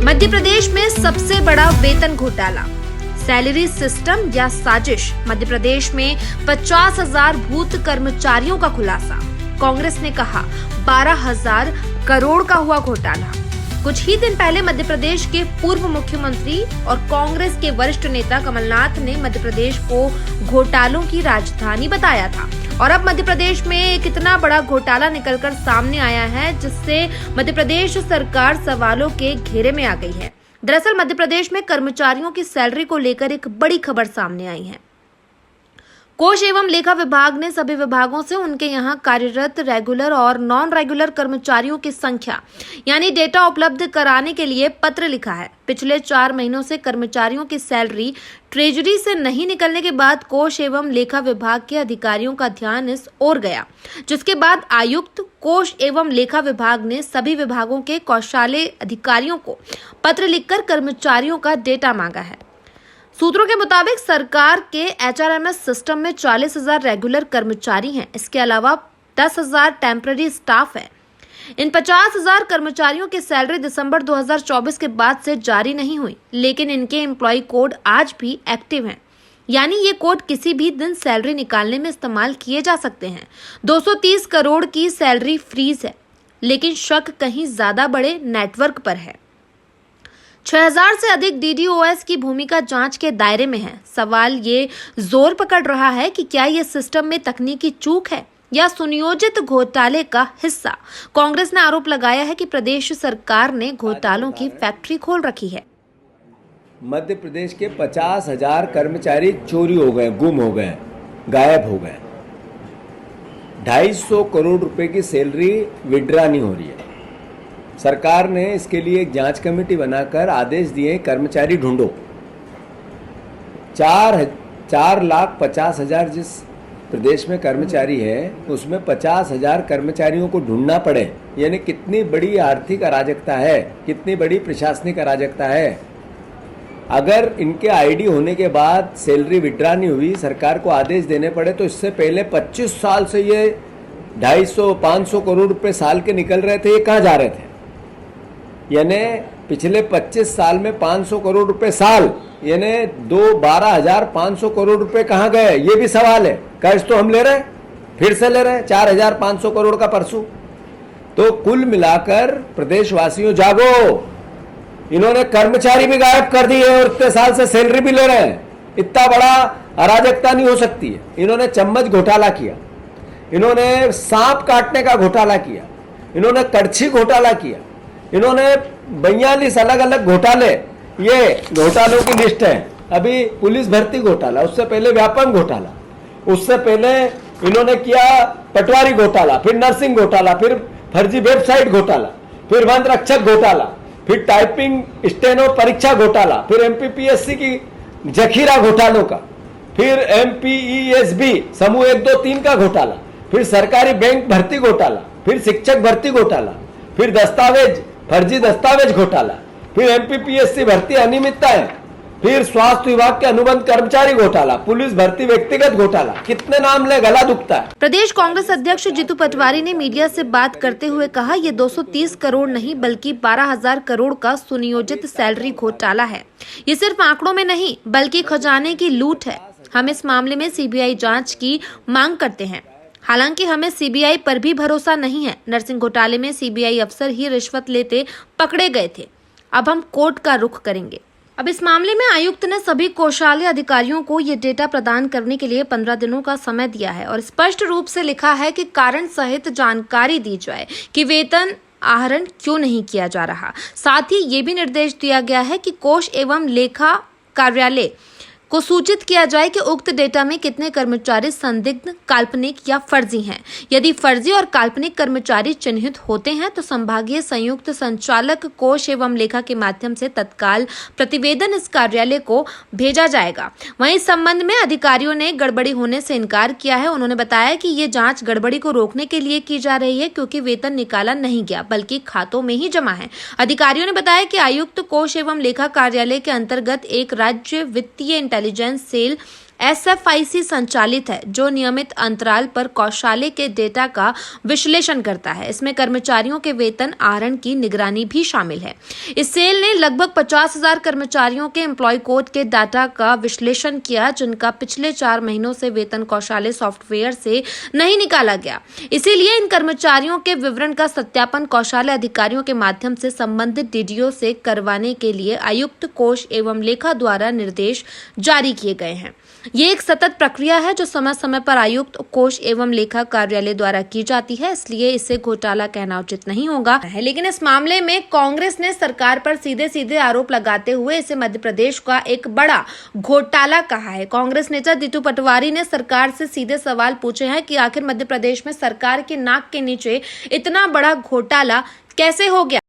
मध्य प्रदेश में सबसे बड़ा वेतन घोटाला, सैलरी सिस्टम या साजिश। मध्य प्रदेश में 50,000 भूत कर्मचारियों का खुलासा। कांग्रेस ने कहा 12,000 करोड़ का हुआ घोटाला। कुछ ही दिन पहले मध्य प्रदेश के पूर्व मुख्यमंत्री और कांग्रेस के वरिष्ठ नेता कमलनाथ ने मध्य प्रदेश को घोटालों की राजधानी बताया था और अब मध्य प्रदेश में एक इतना बड़ा घोटाला निकलकर सामने आया है जिससे मध्य प्रदेश सरकार सवालों के घेरे में आ गई है। दरअसल मध्य प्रदेश में कर्मचारियों की सैलरी को लेकर एक बड़ी खबर सामने आई है। कोष एवं लेखा विभाग ने सभी विभागों से उनके यहां कार्यरत रेगुलर और नॉन रेगुलर कर्मचारियों की संख्या यानी डेटा उपलब्ध कराने के लिए पत्र लिखा है। पिछले 4 महीनों से कर्मचारियों की सैलरी ट्रेजरी से नहीं निकलने के बाद कोष एवं लेखा विभाग के अधिकारियों का ध्यान इस ओर गया, जिसके बाद आयुक्त कोष एवं लेखा विभाग ने सभी विभागों के कौशल्य अधिकारियों को पत्र लिखकर कर्मचारियों का डेटा मांगा है। सूत्रों के मुताबिक सरकार के HRMS सिस्टम में 40,000 रेगुलर कर्मचारी हैं। इसके अलावा 10,000 टेम्पररी स्टाफ है। इन 50,000 कर्मचारियों की सैलरी दिसंबर 2024 के बाद से जारी नहीं हुई, लेकिन इनके एम्प्लॉय कोड आज भी एक्टिव हैं। यानी ये कोड किसी भी दिन सैलरी निकालने में इस्तेमाल किए जा सकते हैं। 230 करोड़ की सैलरी फ्रीज है, लेकिन शक कहीं ज्यादा बड़े नेटवर्क पर है। 6,000 से अधिक DDoS की भूमिका जांच के दायरे में है। सवाल ये जोर पकड़ रहा है कि क्या ये सिस्टम में तकनीकी चूक है या सुनियोजित घोटाले का हिस्सा। कांग्रेस ने आरोप लगाया है कि प्रदेश सरकार ने घोटालों की फैक्ट्री खोल रखी है। मध्य प्रदेश के 50,000 कर्मचारी चोरी हो गए, गुम हो गए, गायब हो गए। 250 करोड़ रुपए की सैलरी विड्रा नहीं हो रही है। सरकार ने इसके लिए एक जांच कमेटी बनाकर आदेश दिए, कर्मचारी ढूंढो। 4,50,000 जिस प्रदेश में कर्मचारी है उसमें 50,000 कर्मचारियों को ढूंढना पड़े, यानी कितनी बड़ी आर्थिक अराजकता है, कितनी बड़ी प्रशासनिक अराजकता है। अगर इनके आईडी होने के बाद सैलरी विड्रा नहीं हुई, सरकार को आदेश देने पड़े, तो इससे पहले 25 साल से ये 250-500 करोड़ रुपए साल के निकल रहे थे, ये कहाँ जा रहे थे? यानी पिछले 25 साल में 500 करोड़ रुपए साल, यानी 12,500 करोड़ रुपए कहाँ गए? ये भी सवाल है। कर्ज तो हम ले रहे हैं, फिर से ले रहे हैं 4,500 करोड़ का परसों। तो कुल मिलाकर प्रदेशवासियों जागो, इन्होंने कर्मचारी भी गायब कर दिए और इतने साल से सैलरी भी ले रहे हैं। इतना बड़ा अराजकता नहीं हो सकती है। इन्होंने चम्मच घोटाला किया, इन्होंने सांप काटने का घोटाला किया, इन्होंने कड़छी घोटाला किया, इन्होंने 42 अलग अलग घोटाले, ये घोटालों की लिस्ट है। अभी पुलिस भर्ती घोटाला, उससे पहले व्यापम घोटाला, उससे पहले इन्होंने किया पटवारी घोटाला, फिर नर्सिंग घोटाला, फिर फर्जी वेबसाइट घोटाला, फिर वन रक्षक घोटाला, फिर टाइपिंग स्टेनो परीक्षा घोटाला, फिर MPPSC की जखीरा घोटालों का, फिर MPESB समूह 1, 2, 3 का घोटाला, फिर सरकारी बैंक भर्ती घोटाला, फिर शिक्षक भर्ती घोटाला, फिर फर्जी दस्तावेज घोटाला, फिर MPPSC भर्ती अनियमितता है, फिर स्वास्थ्य विभाग के अनुबंध कर्मचारी घोटाला, पुलिस भर्ती व्यक्तिगत घोटाला। कितने नाम ले, गला दुखता है। प्रदेश कांग्रेस अध्यक्ष जीतू पटवारी ने मीडिया से बात करते हुए कहा, ये 230 करोड़ नहीं बल्कि 12,000 करोड़ का सुनियोजित सैलरी घोटाला है। ये सिर्फ आंकड़ों में नहीं बल्कि खजाने की लूट है। हम इस मामले में CBI जाँच की मांग करते हैं। हालांकि हमें CBI पर भी भरोसा नहीं है। नर्सिंग घोटाले में CBI अफसर ही रिश्वत लेते पकड़े गए थे। अब हम कोर्ट का रुख करेंगे। अब इस मामले में आयुक्त ने सभी कौशल्य अधिकारियों को ये डेटा प्रदान करने के लिए 15 दिनों का समय दिया है और स्पष्ट रूप से लिखा है कि कारण सहित जानकारी दी जाए कि वेतन आहरण क्यों नहीं किया जा रहा। साथ ही ये भी निर्देश दिया गया है कि कोष एवं लेखा कार्यालय को सूचित किया जाए कि उक्त डेटा में कितने कर्मचारी संदिग्ध, काल्पनिक या फर्जी हैं। यदि फर्जी और काल्पनिक कर्मचारी चिन्हित होते हैं तो संभागीय संयुक्त संचालक कोष एवं लेखा के माध्यम से तत्काल प्रतिवेदन इस कार्यालय को भेजा जाएगा। वहीं इस संबंध में अधिकारियों ने गड़बड़ी होने से इनकार किया है। उन्होंने बताया कि ये जांच गड़बड़ी को रोकने के लिए की जा रही है, क्योंकि वेतन निकाला नहीं गया बल्कि खातों में ही जमा है। अधिकारियों ने बताया कि आयुक्त कोष एवं लेखा कार्यालय के अंतर्गत एक राज्य वित्तीय इंटेलिजेंस सेल SFIC संचालित है, जो नियमित अंतराल पर कौशल्य के डेटा का विश्लेषण करता है। इसमें कर्मचारियों के वेतन आहरण की निगरानी भी शामिल है। इस सेल ने लगभग 50,000 कर्मचारियों के एम्प्लॉय कोड के डाटा का विश्लेषण किया, जिनका पिछले 4 महीनों से वेतन कौशल्य सॉफ्टवेयर से नहीं निकाला गया। इसीलिए इन कर्मचारियों के विवरण का सत्यापन कौशल्य अधिकारियों के माध्यम से संबंधित DDO से करवाने के लिए आयुक्त, कोष एवं लेखा द्वारा निर्देश जारी किए गए हैं। ये एक सतत प्रक्रिया है जो समय समय पर आयुक्त, कोष एवं लेखा कार्यालय द्वारा की जाती है, इसलिए इसे घोटाला कहना उचित नहीं होगा। लेकिन इस मामले में कांग्रेस ने सरकार पर सीधे सीधे आरोप लगाते हुए इसे मध्य प्रदेश का एक बड़ा घोटाला कहा है। कांग्रेस नेता जीतू पटवारी ने सरकार से सीधे सवाल पूछे हैं कि आखिर मध्य प्रदेश में सरकार के नाक के नीचे इतना बड़ा घोटाला कैसे हो गया।